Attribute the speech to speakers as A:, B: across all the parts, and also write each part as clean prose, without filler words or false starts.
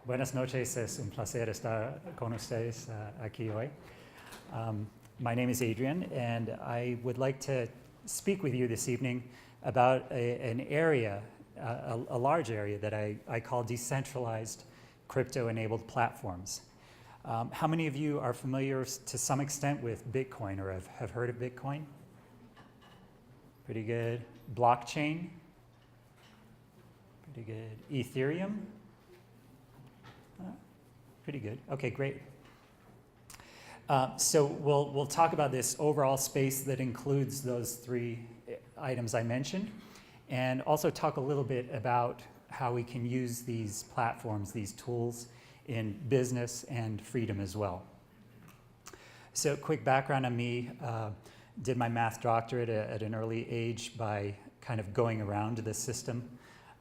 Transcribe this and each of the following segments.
A: Buenas noches, es un placer estar con ustedes aquí hoy. My name is Adrian, and I would like to speak with you this evening about an area, a large area that I call decentralized crypto-enabled platforms. How many of you are familiar to some extent with Bitcoin or have heard of Bitcoin? Pretty good. Blockchain? Pretty good. Ethereum? Pretty good. Okay, great. So we'll talk about this overall space that includes those three items I mentioned, and also talk a little bit about how we can use these platforms, these tools, in business and freedom as well. So quick background on me, did my math doctorate at an early age by kind of going around the system,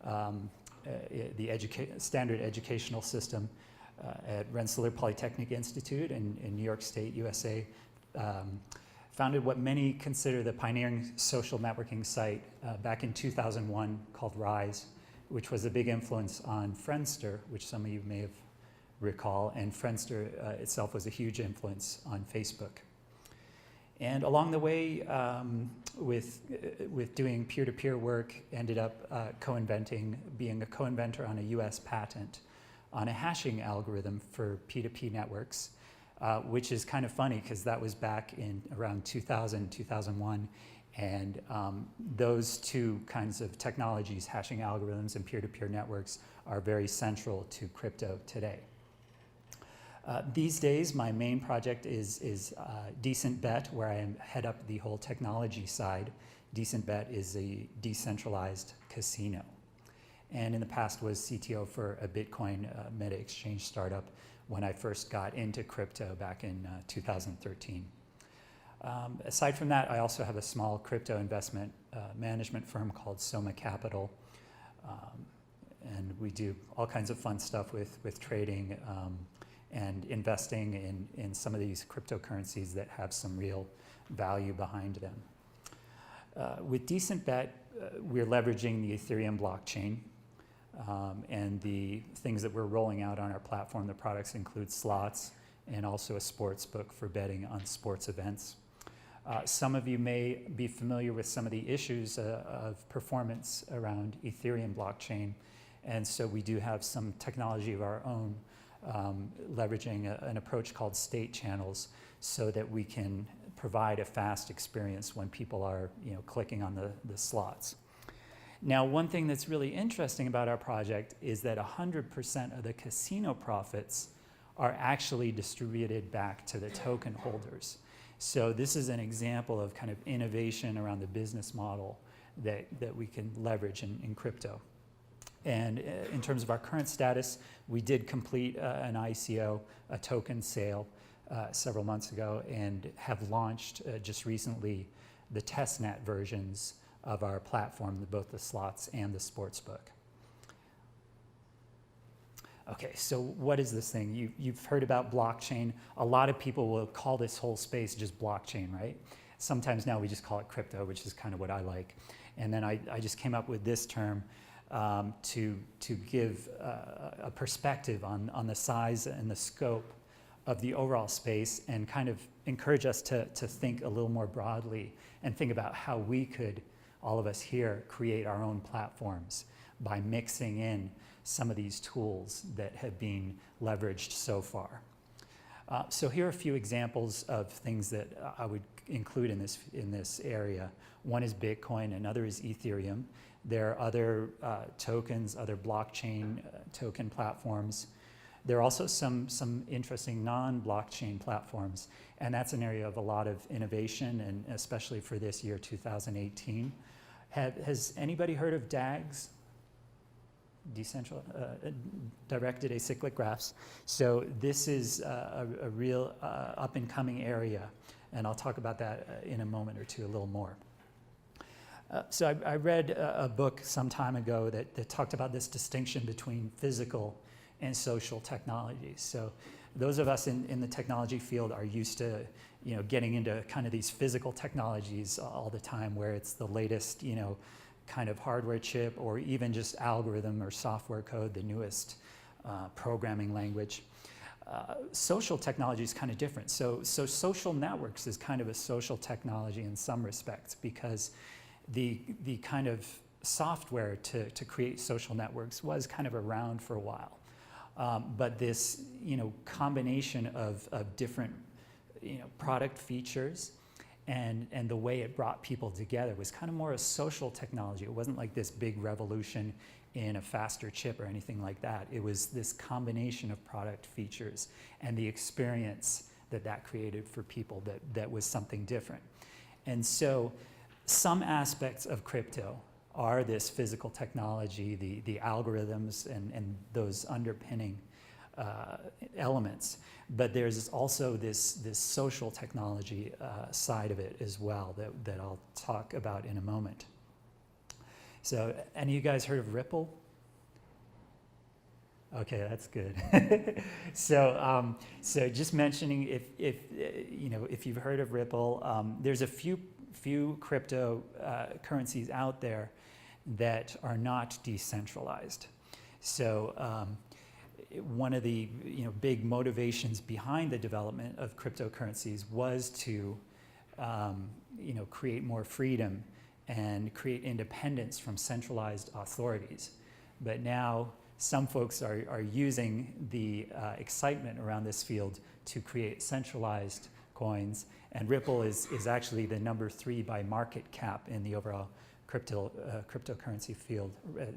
A: the standard educational system at Rensselaer Polytechnic Institute in New York State, USA. Founded what many consider the pioneering social networking site back in 2001 called Rise, which was a big influence on Friendster, which some of you may recall, and Friendster itself was a huge influence on Facebook. And along the way, with doing peer-to-peer work, ended up being a co-inventor on a US patent on a hashing algorithm for P2P networks, which is kind of funny because that was back in around 2000, 2001, and those two kinds of technologies, hashing algorithms and peer-to-peer networks, are very central to crypto today. These days, my main project is Decent.bet, where I head up the whole technology side. Decent.bet is a decentralized casino, and in the past was CTO for a Bitcoin meta exchange startup when I first got into crypto back in 2013. Aside from that, I also have a small crypto investment management firm called Soma Capital, and we do all kinds of fun stuff with trading and investing in some of these cryptocurrencies that have some real value behind them. With Decent.bet, we're leveraging the Ethereum blockchain, and the things that we're rolling out on our platform. The products include slots and also a sports book for betting on sports events. Some of you may be familiar with some of the issues of performance around Ethereum blockchain, and so we do have some technology of our own, leveraging an approach called state channels so that we can provide a fast experience when people are clicking on the slots. Now, one thing that's really interesting about our project is that 100% of the casino profits are actually distributed back to the token holders. So this is an example of kind of innovation around the business model that we can leverage in crypto. And in terms of our current status, we did complete an ICO, a token sale, several months ago, and have launched just recently the testnet versions of our platform, both the slots and the sports book. Okay, so what is this thing? You've heard about blockchain. A lot of people will call this whole space just blockchain, right? Sometimes now we just call it crypto, which is kind of what I like. And then I just came up with this term to give a perspective on the size and the scope of the overall space, and kind of encourage us to think a little more broadly and think about how we could, all of us here, create our own platforms by mixing in some of these tools that have been leveraged so far. So here are a few examples of things that I would include in this area. One is Bitcoin, another is Ethereum. There are other tokens, other blockchain token platforms. There are also some interesting non-blockchain platforms, and that's an area of a lot of innovation, and especially for this year, 2018. Has anybody heard of DAGs? Directed acyclic graphs. So this is a real up-and-coming area, and I'll talk about that in a moment or two a little more. So I read a book some time ago that talked about this distinction between physical and social technologies. So those of us in the technology field are used to getting into kind of these physical technologies all the time, where it's the latest kind of hardware chip, or even just algorithm or software code, the newest programming language. Social technology is kind of different. So social networks is kind of a social technology in some respects, because the kind of software to create social networks was kind of around for a while. But this, combination of different, product features and the way it brought people together was kind of more a social technology. It wasn't like this big revolution in a faster chip or anything like that. It was this combination of product features and the experience that created for people that was something different. And so some aspects of crypto are this physical technology, the algorithms and those underpinning elements. But there's also this social technology side of it as well that I'll talk about in a moment. So, any of you guys heard of Ripple? Okay, that's good. So just mentioning, if you've heard of Ripple, there's a few crypto currencies out there that are not decentralized. So one of the big motivations behind the development of cryptocurrencies was to create more freedom and create independence from centralized authorities. But now some folks are using the excitement around this field to create centralized coins, and Ripple is actually the number 3 by market cap in the overall cryptocurrency field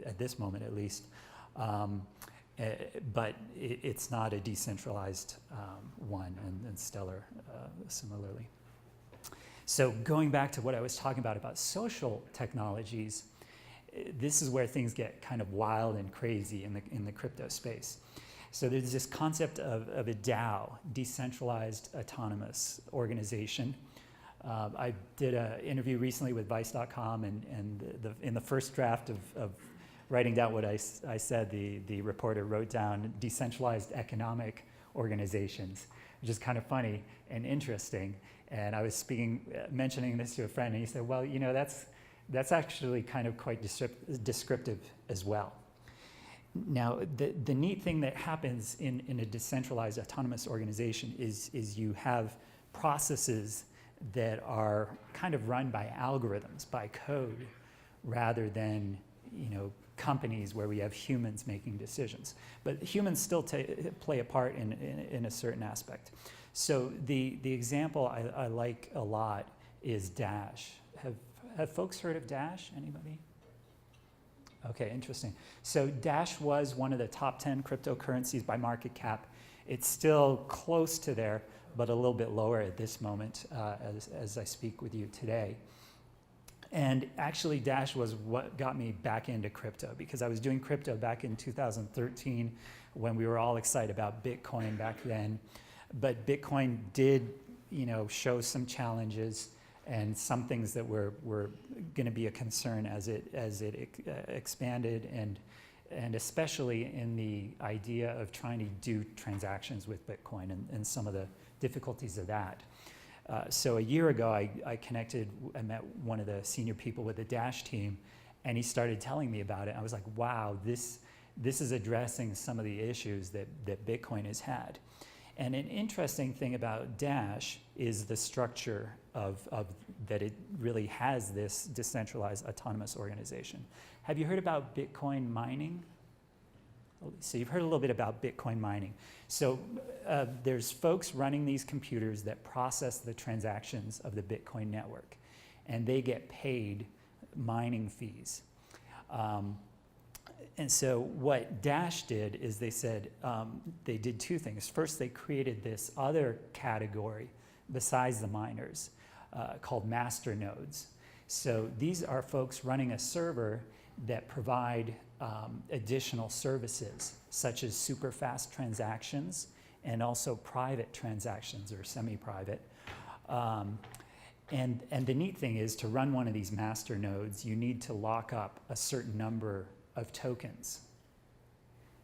A: at this moment, at least. But it's not a decentralized one, and Stellar similarly. So going back to what I was talking about social technologies, this is where things get kind of wild and crazy in the crypto space. So there's this concept of a DAO, decentralized autonomous organization. I did an interview recently with vids.com, and in the first draft of writing down what I said, the reporter wrote down decentralized economic organizations, which is kind of funny and interesting. And I was mentioning this to a friend, and he said, well, that's actually kind of quite descriptive as well. Now, the neat thing that happens in a decentralized autonomous organization is you have processes that are kind of run by algorithms, by code, rather than companies where we have humans making decisions. But humans still play a part in a certain aspect. So the example I like a lot is Dash. Have folks heard of Dash? Anybody? Okay, interesting. So Dash was one of the top 10 cryptocurrencies by market cap. It's still close to there, but a little bit lower at this moment as I speak with you today. And actually, Dash was what got me back into crypto, because I was doing crypto back in 2013 when we were all excited about Bitcoin back then. But Bitcoin did, show some challenges and some things that were going to be a concern as it expanded, and especially in the idea of trying to do transactions with Bitcoin and some of the difficulties of that. So a year ago, I met one of the senior people with the Dash team, and he started telling me about it. I was like, wow, this is addressing some of the issues that Bitcoin has had. And an interesting thing about Dash is the structure of that it really has this decentralized autonomous organization. Have you heard about Bitcoin mining? So you've heard a little bit about Bitcoin mining. So there's folks running these computers that process the transactions of the Bitcoin network, and they get paid mining fees. And so what Dash did is they said they did two things. First, they created this other category besides the miners called master nodes. So these are folks running a server that provide additional services, such as super fast transactions and also private transactions or semi-private. And the neat thing is, to run one of these master nodes, you need to lock up a certain number of tokens.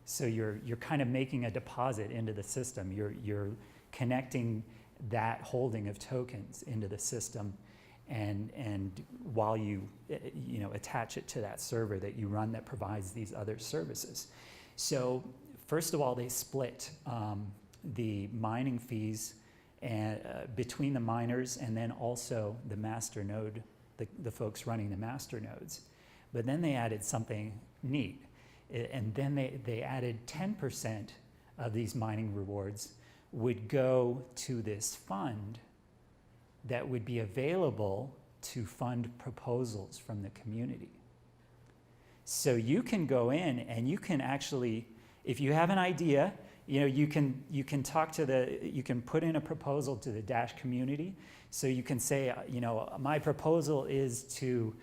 A: So you're kind of making a deposit into the system. You're connecting that holding of tokens into the system, and while you attach it to that server that you run that provides these other services. So first of all, they split the mining fees and, between the miners and then also the master node, the folks running the master nodes. But then they added something neat. And then they added 10% of these mining rewards would go to this fund that would be available to fund proposals from the community. So you can go in and you can actually, if you have an idea, you can talk to you can put in a proposal to the Dash community. So you can say, my proposal is to,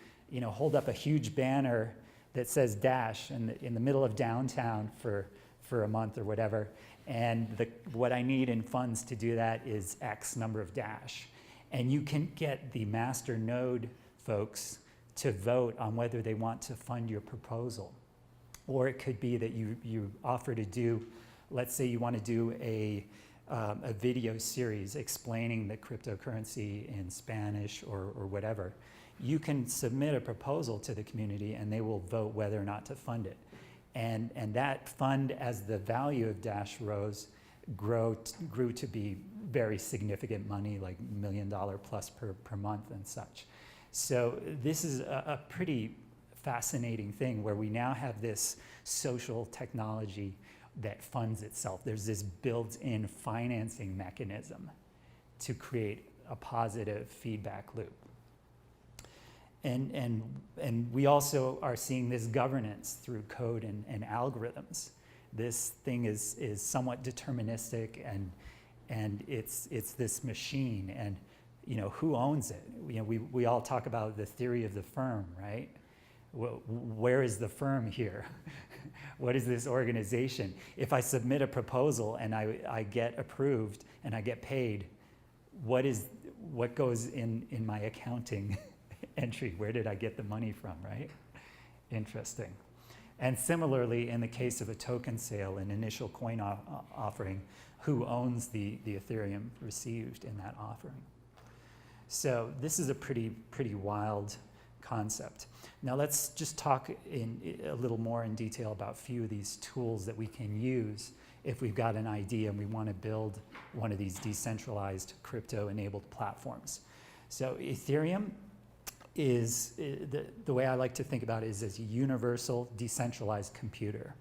A: hold up a huge banner that says Dash in the middle of downtown for a month or whatever. And what I need in funds to do that is X number of Dash. And you can get the master node folks to vote on whether they want to fund your proposal. Or it could be that you offer to do, let's say you want to do a video series explaining the cryptocurrency in Spanish or whatever. You can submit a proposal to the community and they will vote whether or not to fund it. And that fund, as the value of Dash rose, grew to be very significant money, like $1 million plus per month and such. So this is a pretty fascinating thing where we now have this social technology that funds itself. There's this built-in financing mechanism to create a positive feedback loop. And we also are seeing this governance through code and algorithms. This thing is somewhat deterministic, and it's this machine, and who owns it? We all talk about the theory of the firm, right? Where is the firm here? What is this organization? If I submit a proposal and I get approved and I get paid, what goes in my accounting entry? Where did I get the money from, right? Interesting. And similarly, in the case of a token sale, an initial coin offering, who owns the Ethereum received in that offering? So this is a pretty wild concept. Now let's just talk in a little more in detail about a few of these tools that we can use if we've got an idea and we want to build one of these decentralized crypto-enabled platforms. So Ethereum is, the way I like to think about it is as a universal decentralized computer.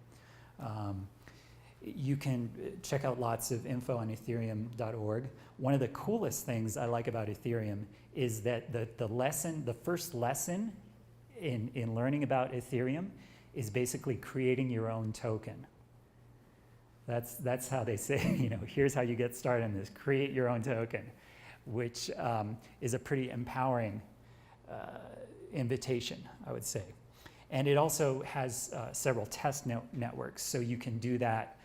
A: You can check out lots of info on ethereum.org. One of the coolest things I like about Ethereum is that the first lesson in learning about Ethereum is basically creating your own token. That's how they say, here's how you get started on this, create your own token, which is a pretty empowering invitation, I would say. And it also has several test networks, so you can do that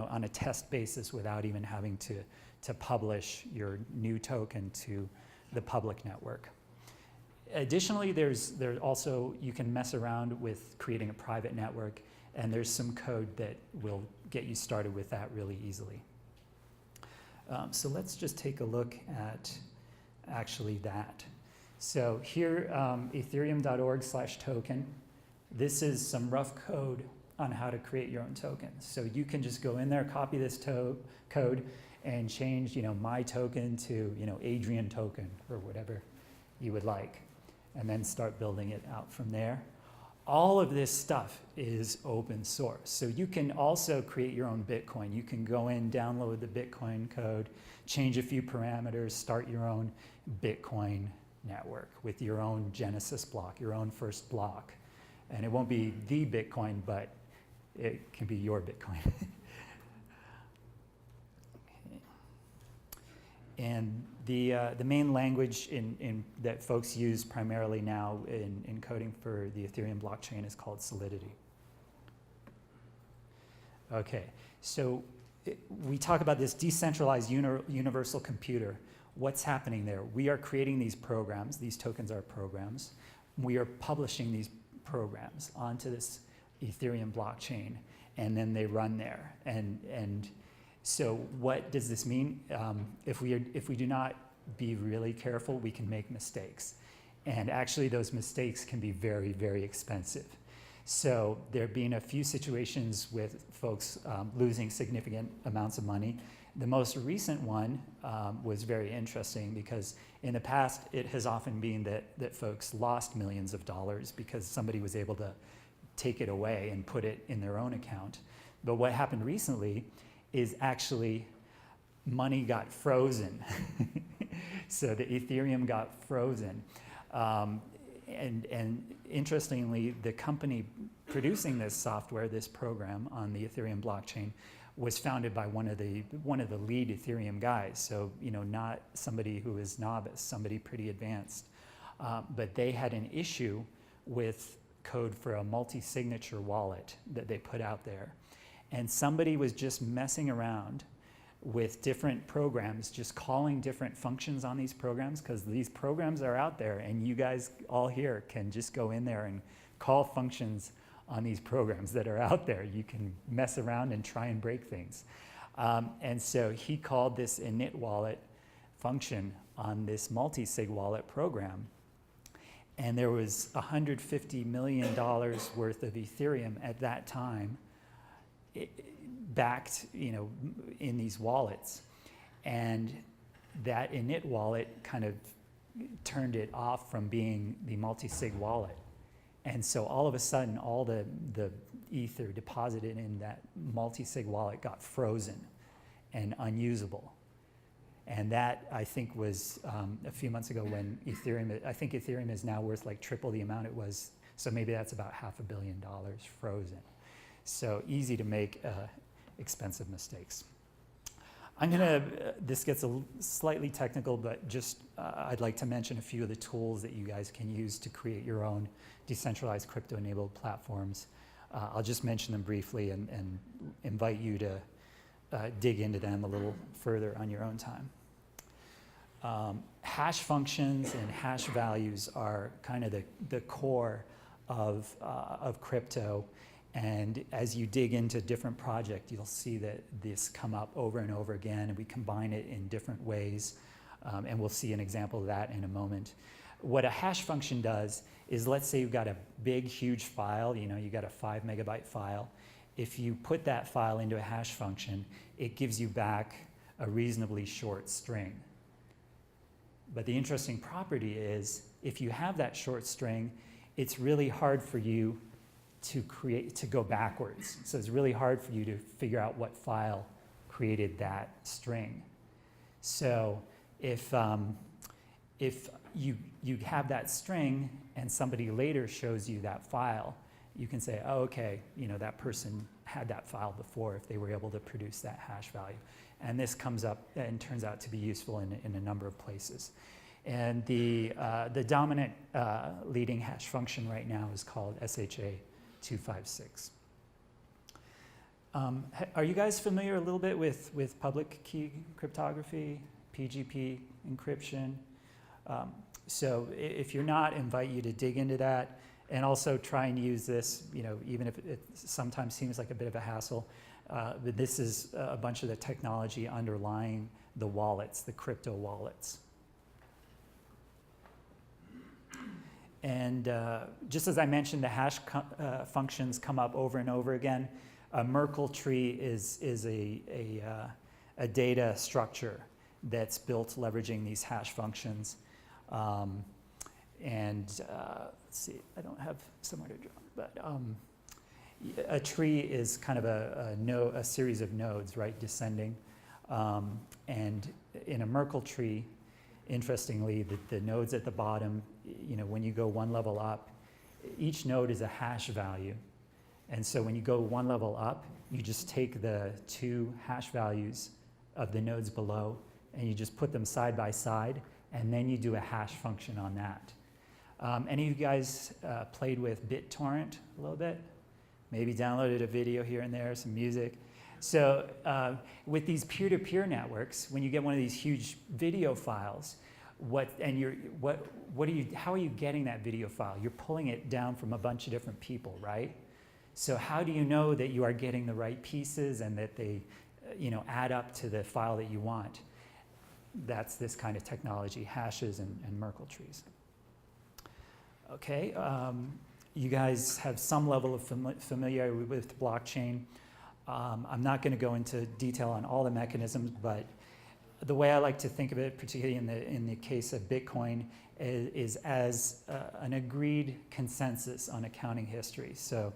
A: on a test basis without even having to publish your new token to the public network. Additionally, there's also, you can mess around with creating a private network, and there's some code that will get you started with that really easily. So let's just take a look at actually that. So here, ethereum.org/token. This is some rough code on how to create your own tokens. So you can just go in there, copy this code, and change, my token to, Adrian token or whatever you would like, and then start building it out from there. All of this stuff is open source. So you can also create your own Bitcoin. You can go in, download the Bitcoin code, change a few parameters, start your own Bitcoin network with your own Genesis block, your own first block. And it won't be the Bitcoin, but it can be your Bitcoin. Okay. And the main language that folks use primarily now in coding for the Ethereum blockchain is called Solidity. Okay, so we talk about this decentralized universal computer. What's happening there? We are creating these programs. These tokens are programs. We are publishing these programs onto this Ethereum blockchain, and then they run there. And so what does this mean? If we do not be really careful, we can make mistakes. And actually those mistakes can be very, very expensive. So there have been a few situations with folks losing significant amounts of money. The most recent one was very interesting because in the past it has often been that folks lost millions of dollars because somebody was able to take it away and put it in their own account. But what happened recently is actually money got frozen. So the Ethereum got frozen. And interestingly, the company producing this software, this program on the Ethereum blockchain, was founded by one of the lead Ethereum guys. So, you know, not somebody who is novice, somebody pretty advanced. But they had an issue with code for a multi-signature wallet that they put out there. And somebody was just messing around with different programs, just calling different functions on these programs, because these programs are out there and you guys all here can just go in there and call functions on these programs that are out there. You can mess around and try and break things. And so he called this init wallet function on this multi-sig wallet program. And there was $150 million worth of Ethereum at that time backed, you know, in these wallets. And that init wallet kind of turned it off from being the multi-sig wallet. And so all of a sudden, all the Ether deposited in that multi-sig wallet got frozen and unusable. And that, I think, was a few months ago when Ethereum, I think Ethereum is now worth like triple the amount it was. So maybe that's about $500 million frozen. So easy to make expensive mistakes. I'm gonna, this gets slightly technical, but just I'd like to mention a few of the tools that you guys can use to create your own decentralized crypto-enabled platforms. I'll just mention them briefly and invite you to dig into them a little further on your own time. Hash functions and hash values are kind of the core of crypto. And as you dig into different projects, you'll see that this come up over and over again, and we combine it in different ways. And we'll see an example of that in a moment. What a hash function does is, let's say you've got a big, huge file, you know, you got a 5 megabyte file. If you put that file into a hash function, it gives you back a reasonably short string. But the interesting property is, if you have that short string, it's really hard for you to go backwards. So it's really hard for you to figure out what file created that string. So if you have that string and somebody later shows you that file, you can say, oh, okay, you know, that person had that file before if they were able to produce that hash value. And this comes up and turns out to be useful in a number of places. And the dominant leading hash function right now is called SHA-256. Are you guys familiar a little bit with public key cryptography, PGP encryption? So if you're not, I invite you to dig into that and also try and use this, you know, even if it sometimes seems like a bit of a hassle. But this is a bunch of the technology underlying the wallets, the crypto wallets. And just as I mentioned, the hash functions come up over and over again. A Merkle tree is a data structure that's built leveraging these hash functions. Let's see, I don't have somewhere to draw, but a tree is kind of a series of nodes, right, descending. And in a Merkle tree, interestingly, the nodes at the bottom, you know, when you go one level up, each node is a hash value. And so when you go one level up, you just take the two hash values of the nodes below and you just put them side by side, and then you do a hash function on that. Any of you guys played with BitTorrent a little bit? Maybe downloaded a video here and there, some music. So with these peer-to-peer networks, when you get one of these huge video files, how are you getting that video file? You're pulling it down from a bunch of different people, right? So how do you know that you are getting the right pieces and that they, you know, add up to the file that you want? That's this kind of technology, hashes and Merkle trees. Okay, you guys have some level of familiarity with blockchain. I'm not going to go into detail on all the mechanisms, but the way I like to think of it, particularly in the case of Bitcoin, is as an agreed consensus on accounting history. So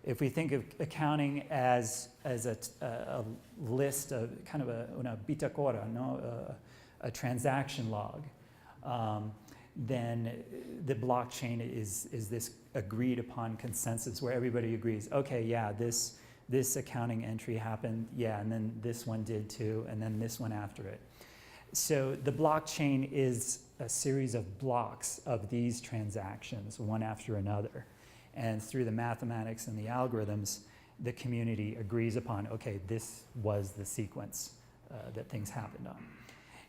A: if we think of accounting as a list of kind of una bitácora, no? A transaction log, then the blockchain is this agreed upon consensus where everybody agrees, okay, yeah, this accounting entry happened, yeah, and then this one did too, and then this one after it. So the blockchain is a series of blocks of these transactions, one after another. And through the mathematics and the algorithms, the community agrees upon, okay, this was the sequence that things happened on.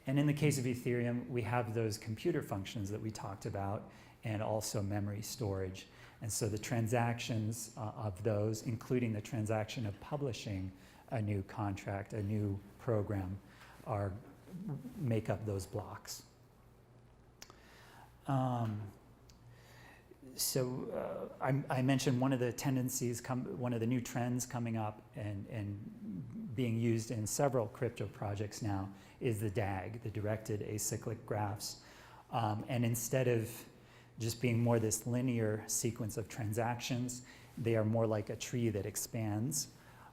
A: And in the case of Ethereum, we have those computer functions that we talked about and also memory storage. And so the transactions of those, including the transaction of publishing a new contract, a new program, make up those blocks. I mentioned one of the tendencies, one of the new trends coming up and being used in several crypto projects now is the DAG, the directed acyclic graphs. And instead of just being more this linear sequence of transactions, they are more like a tree that expands.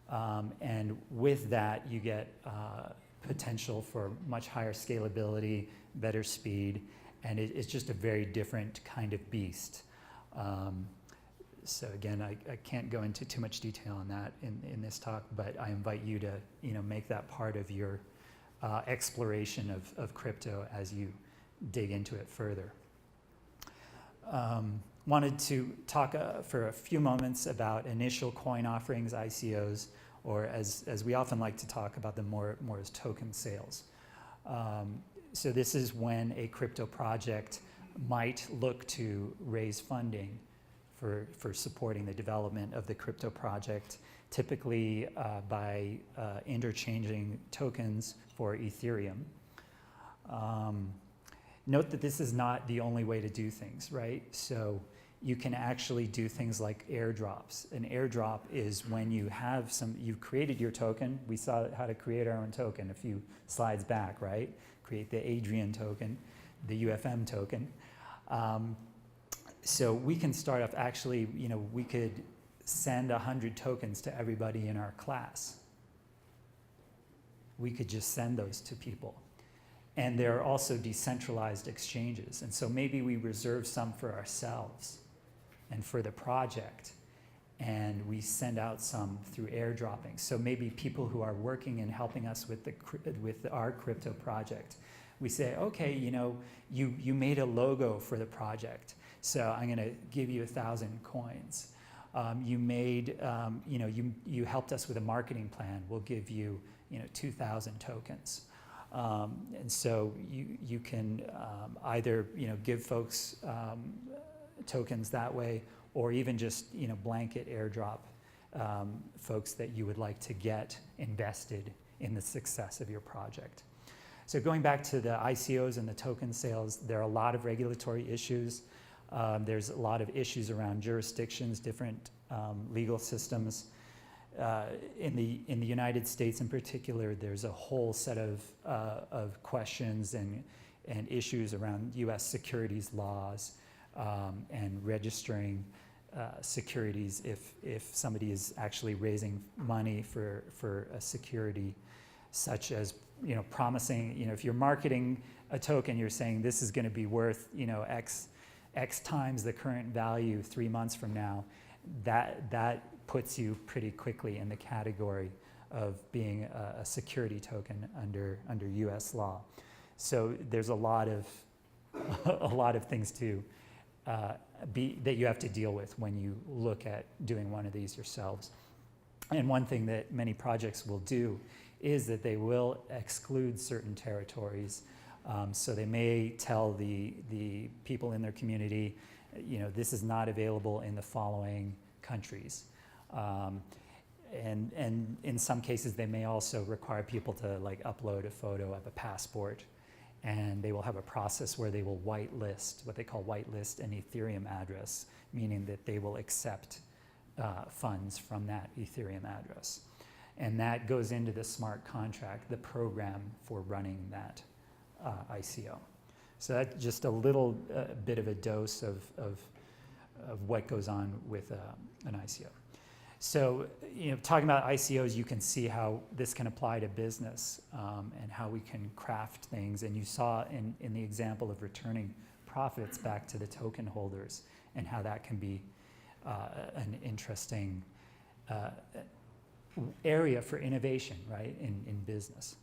A: And with that, you get potential for much higher scalability, better speed, and it's just a very different kind of beast. So again, I can't go into too much detail on that in this talk, but I invite you to make that part of your exploration of crypto as you dig into it further. Wanted to talk for a few moments about initial coin offerings, ICOs, or as we often like to talk about them more as token sales. So this is when a crypto project might look to raise funding for supporting the development of the crypto project, typically by interchanging tokens for Ethereum. Note that this is not the only way to do things, right? So you can actually do things like airdrops. An airdrop is when you have you've created your token. We saw how to create our own token a few slides back, right? Create the Adrian token, the UFM token. So we can start off, actually, we could send 100 tokens to everybody in our class. We could just send those to people. And there are also decentralized exchanges. And so maybe we reserve some for ourselves and for the project, and we send out some through airdropping. So maybe people who are working and helping us with our crypto project, we say, okay, you made a logo for the project, so I'm going to give you 1,000 coins. You made, you helped us with a marketing plan. We'll give you, 2,000 tokens. And so you can either give folks tokens that way, or even just blanket airdrop folks that you would like to get invested in the success of your project. So going back to the ICOs and the token sales, there are a lot of regulatory issues. There's a lot of issues around jurisdictions, different legal systems. In the United States in particular, there's a whole set of questions and issues around U.S. securities laws and registering securities if somebody is actually raising money for a security, such as promising, if you're marketing a token, you're saying this is going to be worth X times the current value 3 months from now. That puts you pretty quickly in the category of being a security token under U.S. law. So there's a lot of things to that you have to deal with when you look at doing one of these yourselves. And one thing that many projects will do is that they will exclude certain territories. So they may tell the people in their community, this is not available in the following countries. And in some cases, they may also require people to upload a photo of a passport and they will have a process where they will whitelist, what they call whitelist an Ethereum address, meaning that they will accept funds from that Ethereum address. And that goes into the smart contract, the program for running that ICO. So that's just a little bit of a dose of what goes on with an ICO. So, talking about ICOs, you can see how this can apply to business and how we can craft things. And you saw in the example of returning profits back to the token holders and how that can be an interesting area for innovation, right, in business.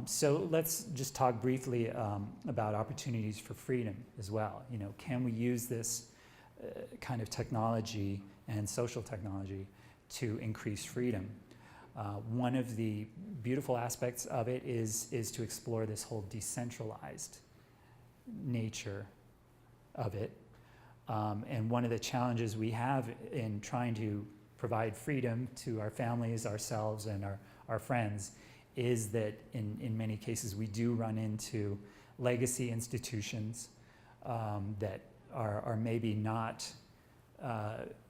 A: So let's just talk briefly about opportunities for freedom as well. Can we use this kind of technology and social technology to increase freedom? One of the beautiful aspects of it is to explore this whole decentralized nature of it. And one of the challenges we have in trying to provide freedom to our families, ourselves, and our friends is that in many cases we do run into legacy institutions that are maybe not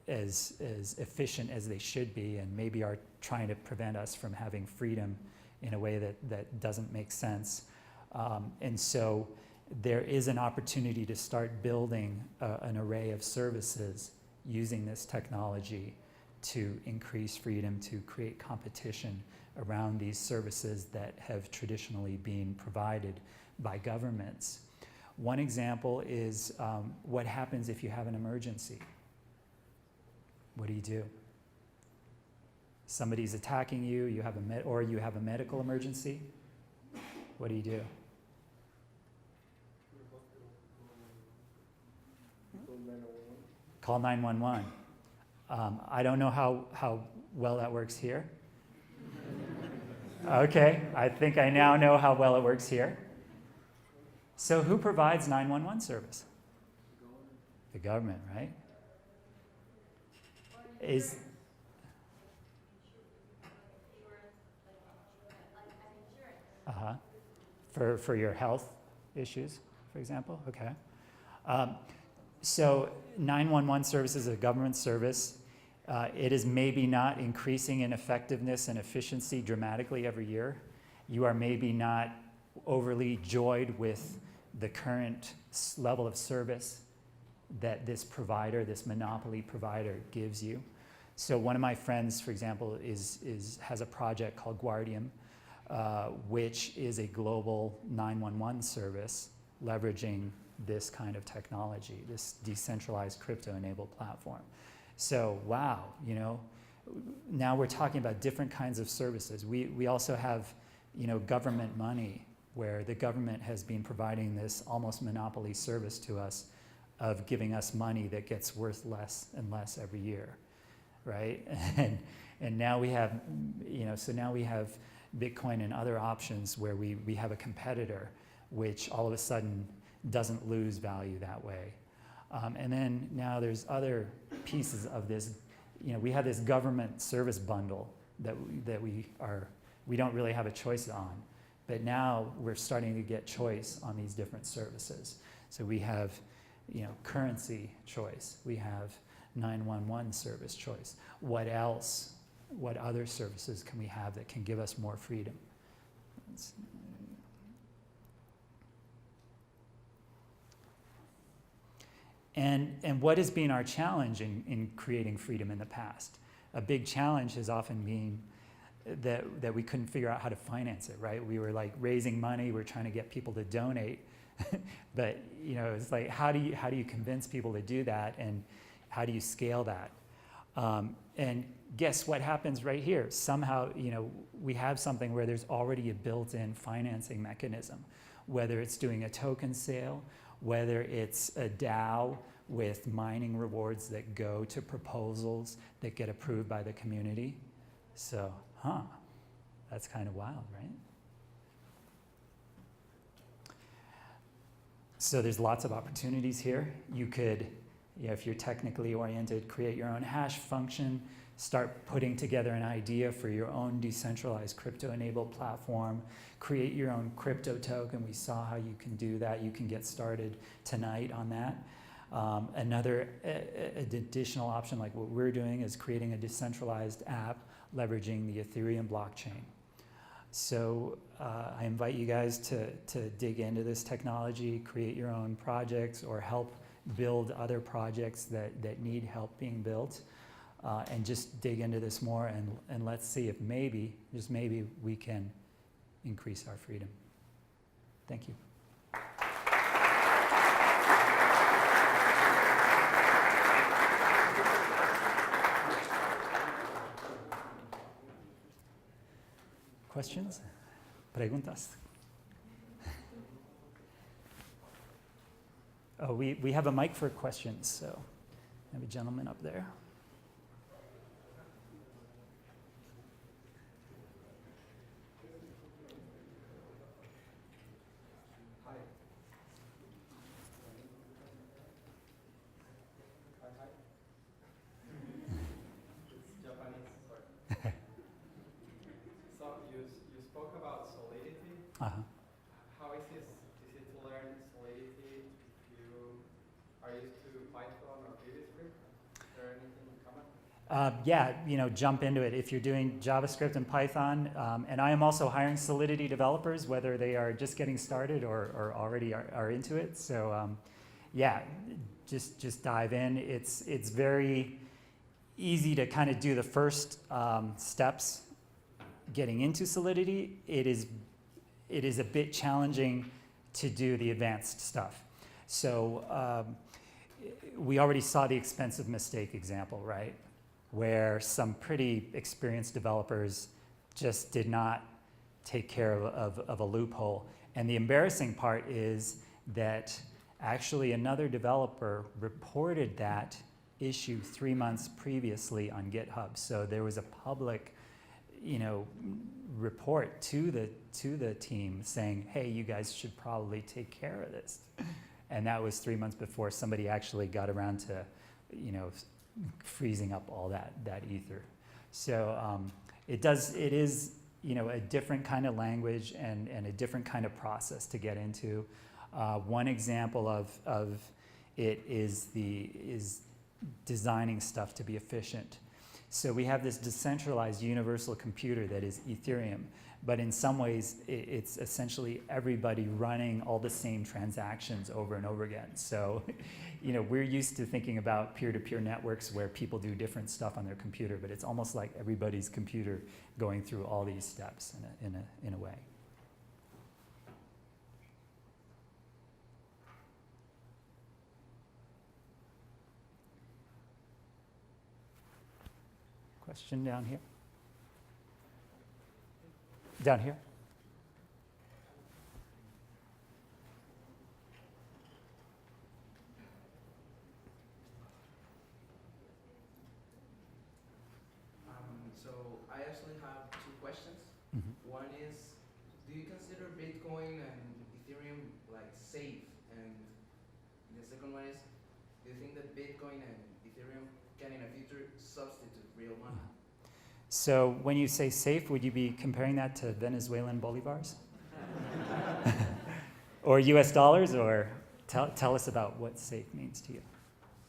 A: as efficient as they should be, and maybe are trying to prevent us from having freedom in a way that doesn't make sense. And so there is an opportunity to start building an array of services using this technology to increase freedom, to create competition around these services that have traditionally been provided by governments. One example is what happens if you have an emergency. What do you do? Somebody's attacking you, you have a medical emergency. What do you do? Call 911. I don't know how well that works here. Okay, I think I now know how well it works here. So who provides 911 service? The government, right? For your health issues, for example? Okay. So 911 service is a government service. It is maybe not increasing in effectiveness and efficiency dramatically every year. You are maybe not overly joyed with the current level of service that this provider, this monopoly provider, gives you. So one of my friends, for example, has a project called Guardium, which is a global 911 service leveraging this kind of technology, this decentralized crypto-enabled platform. So wow, now we're talking about different kinds of services. We also have, government money, where the government has been providing this almost monopoly service to us of giving us money that gets worth less and less every year, right? And now we have, so now we have Bitcoin and other options where we have a competitor which all of a sudden doesn't lose value that way. And then now there's other pieces of this. We have this government service bundle that we don't really have a choice on. But now we're starting to get choice on these different services. So we have, currency choice. We have 911 service choice. What else? What other services can we have that can give us more freedom? And what has been our challenge in creating freedom in the past? A big challenge has often been that we couldn't figure out how to finance it, right? We were like raising money, we're trying to get people to donate, but it's like how do you convince people to do that, and how do you scale that? And guess what happens right here? Somehow, we have something where there's already a built-in financing mechanism, whether it's doing a token sale, whether it's a DAO with mining rewards that go to proposals that get approved by the community. So, that's kind of wild, right? So there's lots of opportunities here. You could, if you're technically oriented, create your own hash function, start putting together an idea for your own decentralized crypto-enabled platform, create your own crypto token. We saw how you can do that. You can get started tonight on that. Another additional option, like what we're doing, is creating a decentralized app leveraging the Ethereum blockchain. So I invite you guys to dig into this technology, create your own projects, or help build other projects that need help being built, and just dig into this more, and let's see if maybe, just maybe, we can increase our freedom. Thank you. Questions? Preguntas? Oh, we have a mic for questions, so I have a gentleman up there.
B: Hi. Hi. It's Japanese, sorry. So you spoke about solidity.
A: Uh-huh.
B: How is it to learn solidity if you are used to Python or vids? Is there anything in common?
A: Yeah, jump into it. If you're doing JavaScript and Python, and I am also hiring Solidity developers, whether they are just getting started or already are into it. So yeah, just dive in. It's very easy to kind of do the first steps getting into Solidity. It is a bit challenging to do the advanced stuff. So we already saw the expensive mistake example, right? Where some pretty experienced developers just did not take care of a loophole. And the embarrassing part is that actually another developer reported that issue 3 months previously on GitHub. So there was a public, report to the team saying, hey, you guys should probably take care of this. And that was 3 months before somebody actually got around to, freezing up all that ether. So it is a different kind of language and a different kind of process to get into. One example of it is designing stuff to be efficient. So we have this decentralized universal computer that is Ethereum, but in some ways it's essentially everybody running all the same transactions over and over again. So, we're used to thinking about peer-to-peer networks where people do different stuff on their computer, but it's almost like everybody's computer going through all these steps in a way. Question down here? Down here?
C: So I actually have two questions.
A: Mm-hmm.
C: One is, do you consider Bitcoin and Ethereum like safe? And the second one is, do you think that Bitcoin and Ethereum can in the future substitute real money?
A: So when you say safe, would you be comparing that to Venezuelan bolivars? Or US dollars? Or tell us about what safe means to you.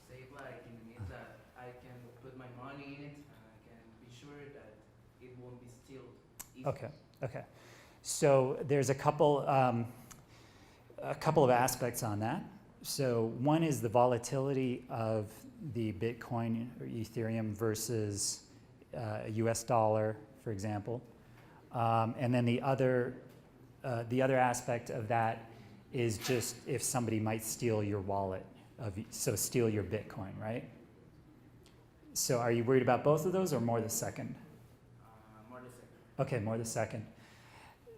C: Safe like it means that I can put my money in it and I can be sure that it won't be stealed easily.
A: Okay. So there's a couple of aspects on that. So one is the volatility of the Bitcoin or Ethereum versus a US dollar, for example. And then the other aspect of that is just if somebody might steal your wallet, so steal your Bitcoin, right? So are you worried about both of those or more the second?
C: More the second.
A: Okay, more the second.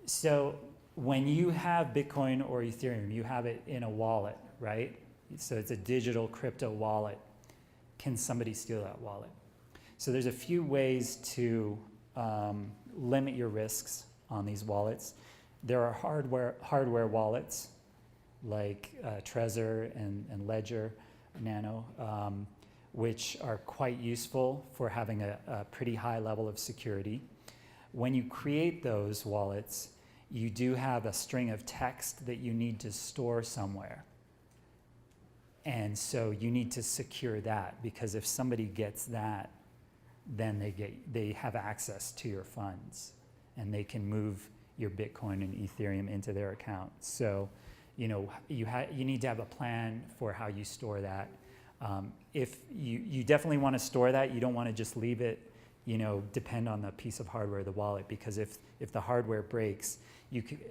A: So when you have Bitcoin or Ethereum, you have it in a wallet, right? So it's a digital crypto wallet. Can somebody steal that wallet? So there's a few ways to limit your risks on these wallets. There are hardware wallets like Trezor and Ledger Nano, which are quite useful for having a pretty high level of security. When you create those wallets, you do have a string of text that you need to store somewhere. And so you need to secure that, because if somebody gets that, then they have access to your funds, and they can move your Bitcoin and Ethereum into their account. So, you need to have a plan for how you store that. If you definitely want to store that, you don't want to just leave it, depend on the piece of hardware, the wallet, because if the hardware breaks,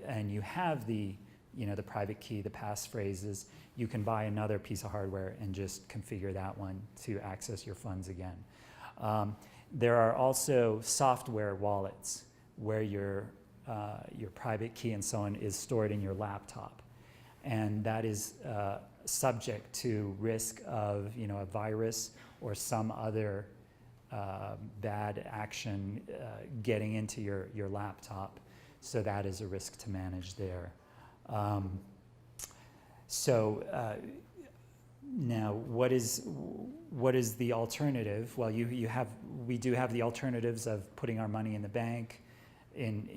A: and you have the private key, the passphrases, you can buy another piece of hardware and just configure that one to access your funds again. There are also software wallets where your private key and so on is stored in your laptop, and that is subject to risk of a virus or some other bad action getting into your laptop. So that is a risk to manage there. Now, what is the alternative? Well, we do have the alternatives of putting our money in the bank, in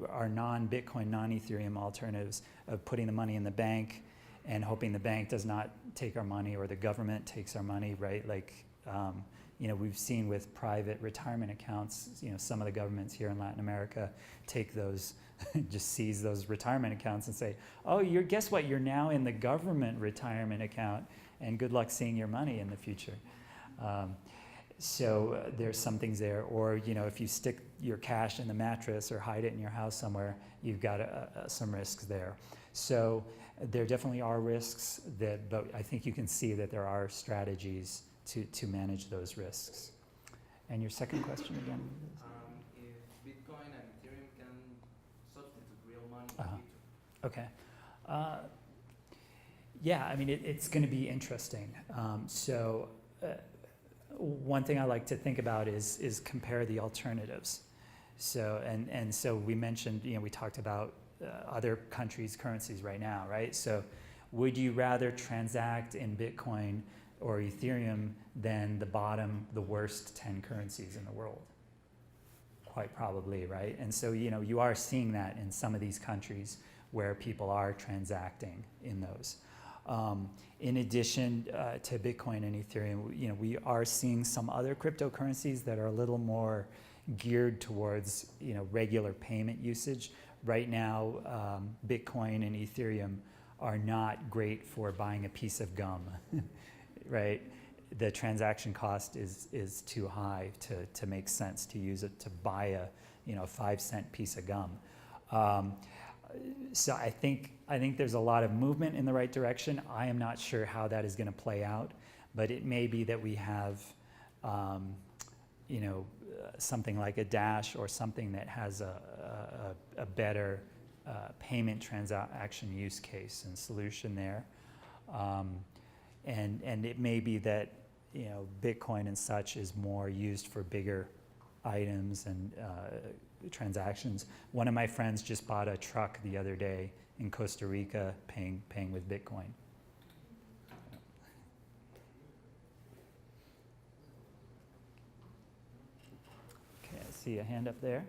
A: our non-Bitcoin, non-Ethereum alternatives of putting the money in the bank and hoping the bank does not take our money or the government takes our money, right? Like, we've seen with private retirement accounts, some of the governments here in Latin America take those, just seize those retirement accounts and say, oh, guess what? You're now in the government retirement account, and good luck seeing your money in the future. So there's some things there. Or, if you stick your cash in the mattress or hide it in your house somewhere, you've got some risks there. So there definitely are risks, but I think you can see that there are strategies to manage those risks. And your second question again?
C: If Bitcoin and Ethereum can substitute real money in the future.
A: Okay. Yeah, I mean, it's going to be interesting. One thing I like to think about is compare the alternatives. So, and so we mentioned, we talked about other countries' currencies right now, right? So would you rather transact in Bitcoin or Ethereum than the worst 10 currencies in the world? Quite probably, right? And so, you are seeing that in some of these countries where people are transacting in those. In addition to Bitcoin and Ethereum, we are seeing some other cryptocurrencies that are a little more geared towards, regular payment usage. Right now, Bitcoin and Ethereum are not great for buying a piece of gum, right? The transaction cost is too high to make sense to use it to buy a 5-cent piece of gum. So I think there's a lot of movement in the right direction. I am not sure how that is going to play out, but it may be that we have, something like a Dash or something that has a better payment transaction use case and solution there. And it may be that Bitcoin and such is more used for bigger items and transactions. One of my friends just bought a truck the other day in Costa Rica, paying with Bitcoin. Okay, I see a hand up there.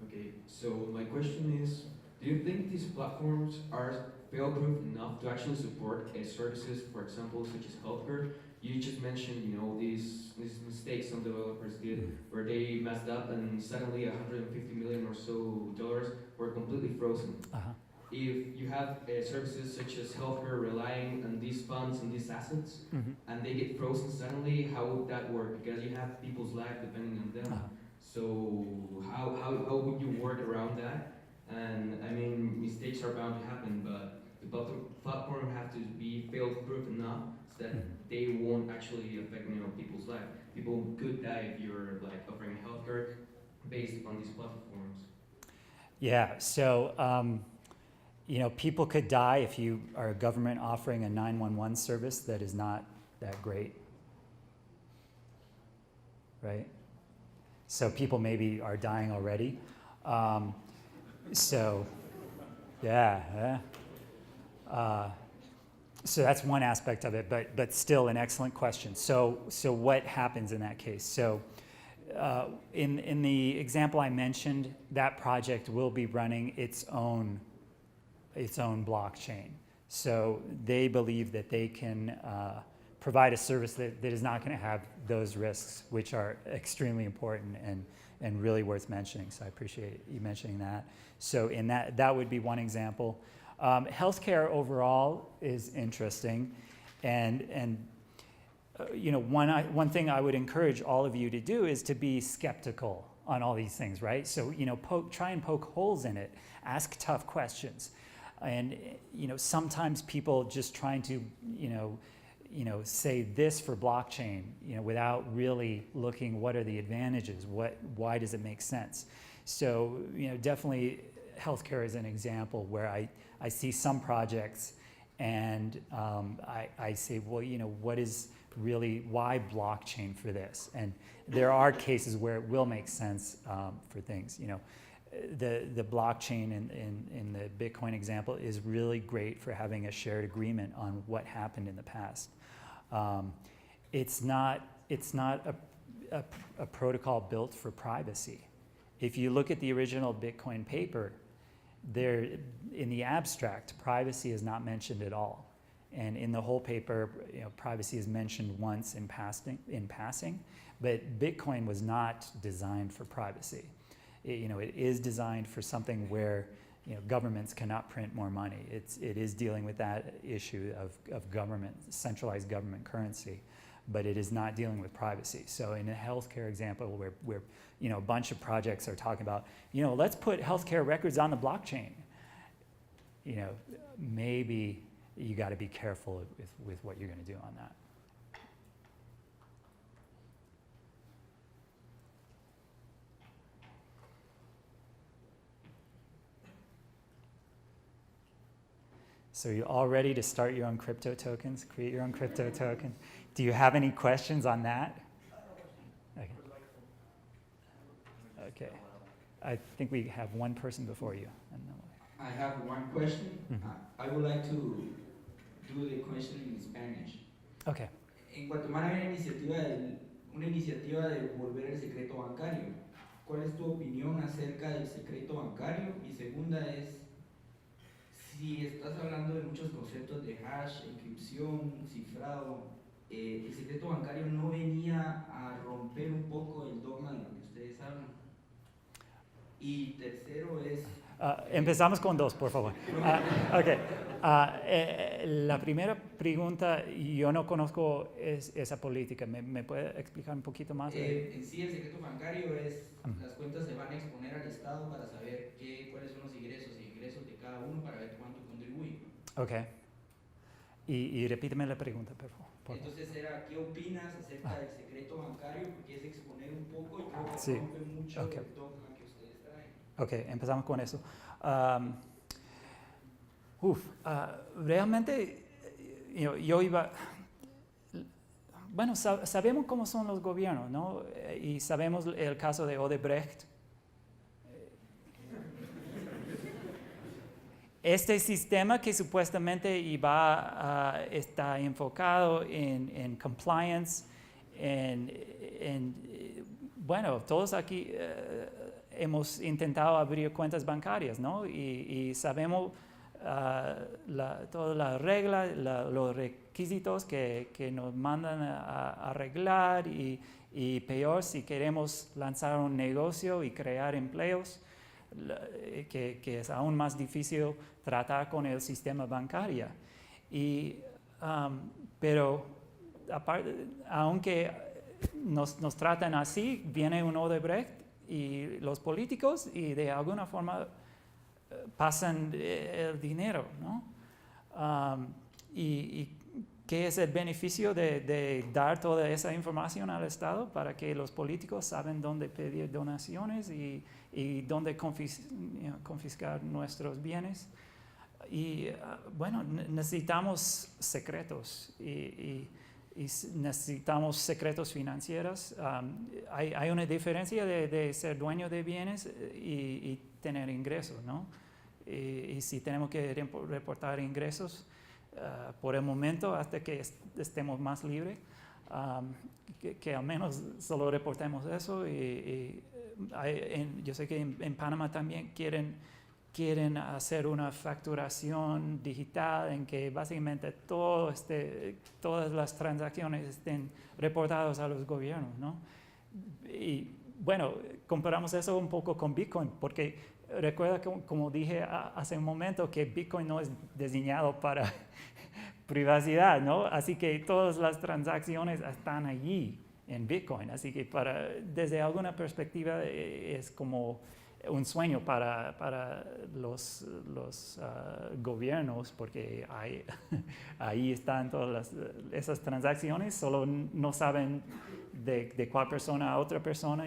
D: Okay, so my question is, do you think these platforms are fail-proof enough to actually support services, for example, such as healthcare? You just mentioned, these mistakes some developers did where they messed up and suddenly 150 million or so dollars were completely frozen.
A: Uh-huh.
D: If you have services such as healthcare relying on these funds and these assets,
A: Mm-hmm.
D: and they get frozen suddenly, how would that work? Because you have people's life depending on them.
A: Uh-huh.
D: So how would you work around that? And I mean, mistakes are bound to happen, but the platform have to be fail-proof enough so that they won't actually affect people's life. People could die if you're like offering healthcare based on these platforms.
A: Yeah. So people could die if you are a government offering a 911 service that is not that great, right? So people maybe are dying already. So, yeah. So that's one aspect of it, but still an excellent question. So what happens in that case? So in the example I mentioned, that project will be running its own blockchain. So they believe that they can provide a service that is not going to have those risks, which are extremely important and really worth mentioning. So I appreciate you mentioning that. So in that would be one example. Healthcare overall is interesting, and one thing I would encourage all of you to do is to be skeptical on all these things, right? So try and poke holes in it, ask tough questions, and sometimes people just trying to say this for blockchain, without really looking what are the advantages, why does it make sense? So definitely healthcare is an example where I see some projects and I say, well, what is really, why blockchain for this? And there are cases where it will make sense for things. The blockchain in the Bitcoin example is really great for having a shared agreement on what happened in the past. It's not a protocol built for privacy. If you look at the original Bitcoin paper, there, in the abstract, privacy is not mentioned at all. And in the whole paper, privacy is mentioned once in passing, but Bitcoin was not designed for privacy. It is designed for something where governments cannot print more money. It is dealing with that issue of government, centralized government currency, but it is not dealing with privacy. So in a healthcare example where a bunch of projects are talking about, let's put healthcare records on the blockchain, maybe you got to be careful with what you're going to do on that. So you're all ready to start your own crypto tokens, create your own crypto token. Do you have any questions on that? Okay. I think we have one person before you. And then
E: I have one question. I would like to do the question in Spanish.
A: Okay.
E: En Guatemala hay una iniciativa de volver el secreto bancario. ¿Cuál es tu opinión acerca del secreto bancario? Y segunda es, si estás hablando de muchos conceptos de hash, encripción, cifrado, el secreto bancario no venía a romper un poco el dogma de lo que ustedes hablan. Y tercero es...
A: empezamos con dos, por favor. Okay. La primera pregunta, yo no conozco esa política. ¿Me puede explicar un poquito más?
E: En sí, el secreto bancario es, las cuentas se van a exponer al Estado para saber cuáles son los ingresos y egresos de cada uno para ver cuánto contribuye.
A: Ok. Y repíteme la pregunta, por favor.
E: Entonces ¿qué opinas acerca del secreto bancario? Porque es exponer un poco y creo que
A: sí.
E: rompe mucho
A: Okay.
E: el dogma que ustedes traen.
A: Ok, empezamos con eso. Realmente yo iba... Bueno, sabemos cómo son los gobiernos, ¿no? Y sabemos el caso de Odebrecht. Este sistema que supuestamente está enfocado en compliance, bueno, todos aquí hemos intentado abrir cuentas bancarias, ¿no? Y sabemos todas las reglas, los requisitos que nos mandan a arreglar y peor si queremos lanzar un negocio y crear empleos, que es aún más difícil tratar con el sistema bancario. Pero aunque nos tratan así, viene un Odebrecht y los políticos y de alguna forma pasan el dinero, ¿no? ¿Y qué es el beneficio de dar toda esa información al Estado? Para que los políticos saben dónde pedir donaciones y dónde confiscar nuestros bienes. Y bueno, necesitamos secretos y necesitamos secretos financieros. Hay una diferencia de ser dueño de bienes y tener ingresos, ¿no? Y si tenemos que reportar ingresos por el momento hasta que estemos más libres, que al menos solo reportemos eso. Yo sé que en Panamá también quieren hacer una facturación digital en que básicamente todas las transacciones estén reportadas a los gobiernos, ¿no? Y bueno, comparamos eso un poco con Bitcoin, porque recuerda como dije hace un momento que Bitcoin no es diseñado para privacidad, ¿no? Así que todas las transacciones están allí en Bitcoin, así que desde alguna perspectiva es como un sueño para los gobiernos, porque ahí están todas esas transacciones, solo no saben de cuál persona a otra persona,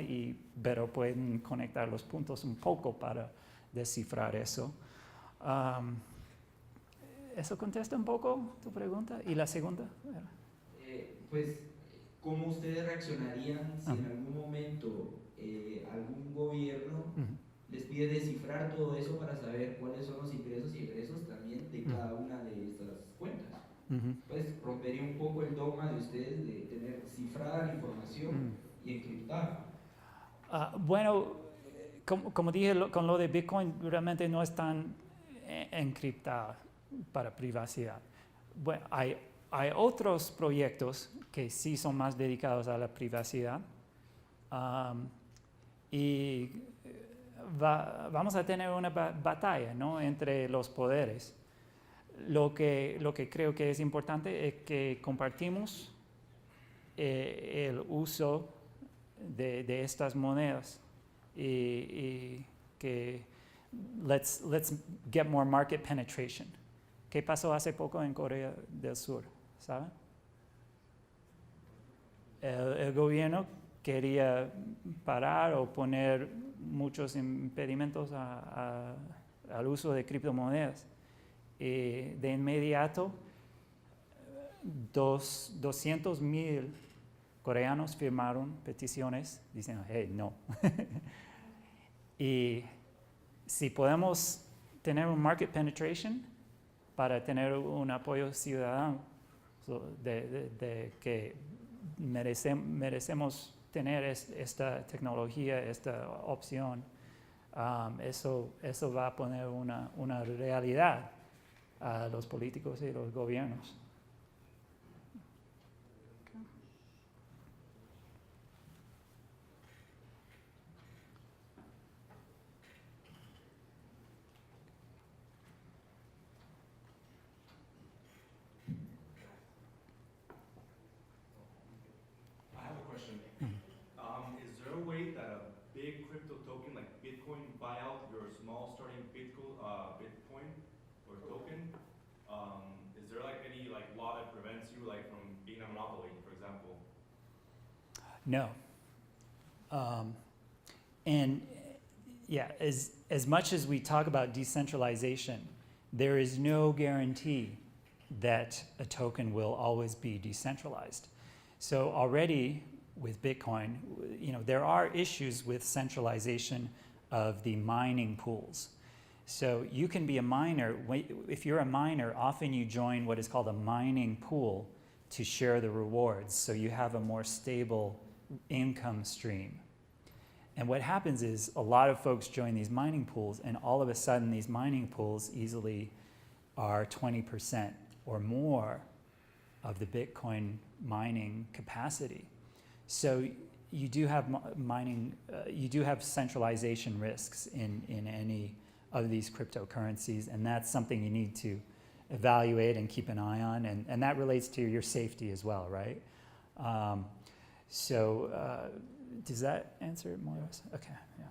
A: pero pueden conectar los puntos un poco para descifrar eso. ¿Eso contesta un poco tu pregunta? ¿Y la segunda?
E: Pues, ¿cómo ustedes reaccionarían si en algún momento algún gobierno les pide descifrar todo eso para saber cuáles son los ingresos y egresos también de cada una de estas cuentas? Pues rompería un poco el dogma de ustedes de tener cifrada la información y encriptada.
A: Bueno, como dije, con lo de Bitcoin realmente no es tan encriptado para privacidad. Bueno, hay otros proyectos que sí son más dedicados a la privacidad, y vamos a tener una batalla, ¿no?, entre los poderes. Lo que creo que es importante es que compartimos el uso de estas monedas y que let's get more market penetration. ¿Qué pasó hace poco en Corea del Sur? ¿Saben? El gobierno quería parar o poner muchos impedimentos al uso de criptomonedas. De inmediato, 200,000 coreanos firmaron peticiones diciendo, hey, no. Y si podemos tener un market penetration para tener un apoyo ciudadano de que merecemos tener esta tecnología, esta opción, eso va a poner una realidad a los políticos y los gobiernos.
F: I have a question. Is there a way that a big crypto token like Bitcoin buy out your small starting Bitcoin or token? Is there like any law that prevents you from being a monopoly, for example?
A: No. And yeah, as much as we talk about decentralization, there is no guarantee that a token will always be decentralized. So already with Bitcoin, there are issues with centralization of the mining pools. So you can be a miner. If you're a miner, often you join what is called a mining pool to share the rewards. So you have a more stable income stream. And what happens is a lot of folks join these mining pools, and all of a sudden these mining pools easily are 20% or more of the Bitcoin mining capacity. So you do have you do have centralization risks in any of these cryptocurrencies, and that's something you need to evaluate and keep an eye on, and that relates to your safety as well, right? Does that answer it more or less? Okay, yeah.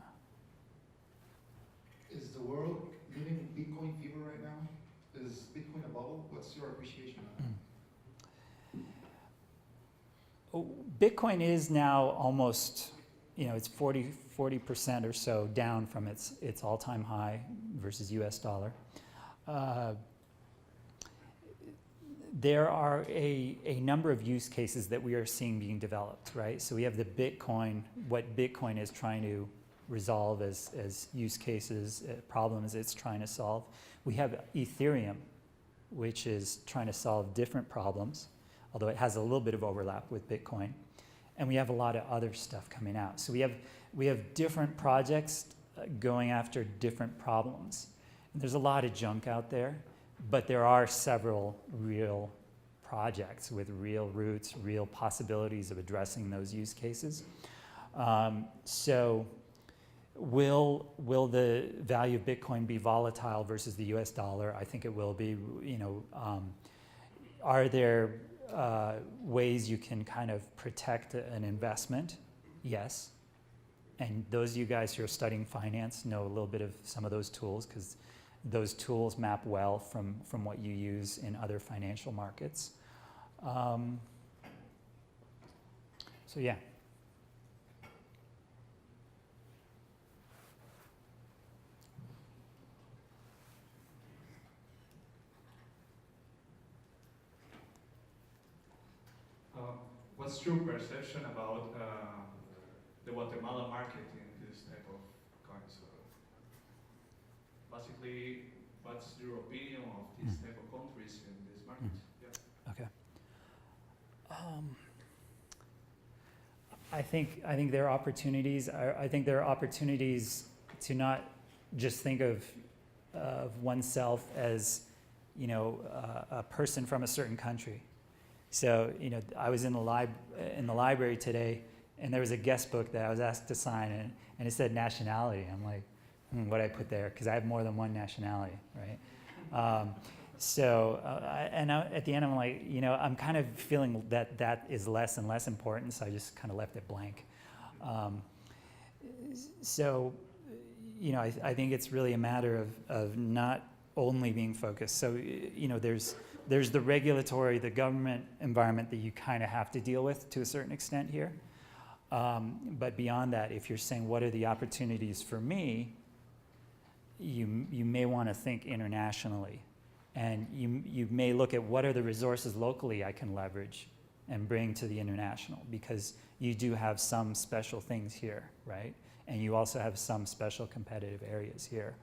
G: Is the world living Bitcoin fever right now? Is Bitcoin a bubble? What's your appreciation of that?
A: Bitcoin is now almost, it's 40% or so down from its all-time high versus US dollar. there are a number of use cases that we are seeing being developed, right? So we have the Bitcoin, what Bitcoin is trying to resolve as use cases, problems it's trying to solve. We have Ethereum, which is trying to solve different problems, although it has a little bit of overlap with Bitcoin. And we have a lot of other stuff coming out. So we have different projects going after different problems. And there's a lot of junk out there, but there are several real projects with real roots, real possibilities of addressing those use cases. So will the value of Bitcoin be volatile versus the US dollar? I think it will be. You know, are there ways you can kind of protect an investment? Yes. And those of you guys who are studying finance know a little bit of some of those tools, because those tools map well from what you use in other financial markets. So yeah.
F: What's your perception about the Guatemala market in this type of coins? Basically, what's your opinion of these type of countries in this market? Yeah.
A: Okay. I think there are opportunities. I think there are opportunities to not just think of oneself as, you know, a person from a certain country. So, you know, I was in the library today, and there was a guest book that I was asked to sign, and it said nationality. I'm like, what I put there? Because I have more than one nationality, right? At the end, I'm like, you know, I'm kind of feeling that is less and less important, so I just kind of left it blank. So, you know, I think it's really a matter of not only being focused. So, you know, there's the regulatory, the government environment that you kind of have to deal with to a certain extent here. But beyond that, if you're saying, what are the opportunities for me, you may want to think internationally. And you may look at what are the resources locally I can leverage and bring to the international, because you do have some special things here, right? And you also have some special competitive areas here.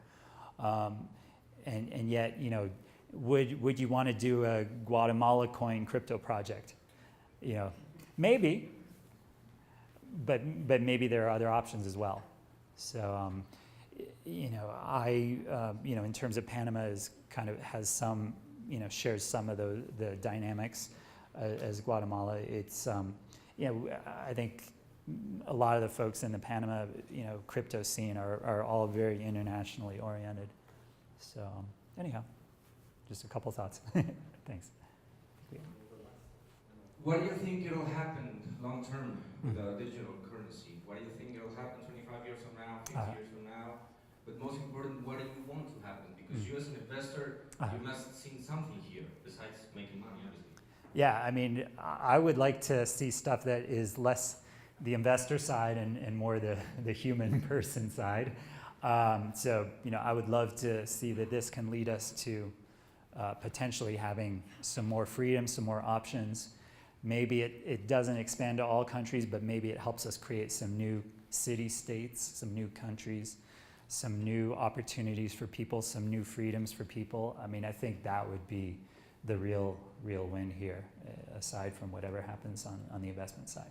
A: And yet, you know, would you want to do a Guatemala coin crypto project? You know, maybe, but maybe there are other options as well. So, you know, you know, in terms of Panama has some, you know, shares some of the dynamics as Guatemala. It's, you know, I think a lot of the folks in the Panama, you know, crypto scene are all very internationally oriented. So anyhow. Just a couple thoughts. Thanks.
H: What do you think it'll happen long term with digital currency? What do you think it'll happen 25 years from now, 50 years from now? But most important, what do you want to happen? Because you as an investor, you must have seen something here besides making money, obviously.
A: Yeah, I mean, I would like to see stuff that is less the investor side and more the human person side. So, you know, I would love to see that this can lead us to potentially having some more freedom, some more options. Maybe it doesn't expand to all countries, but maybe it helps us create some new city-states, some new countries, some new opportunities for people, some new freedoms for people. I mean, I think that would be the real win here, aside from whatever happens on the investment side.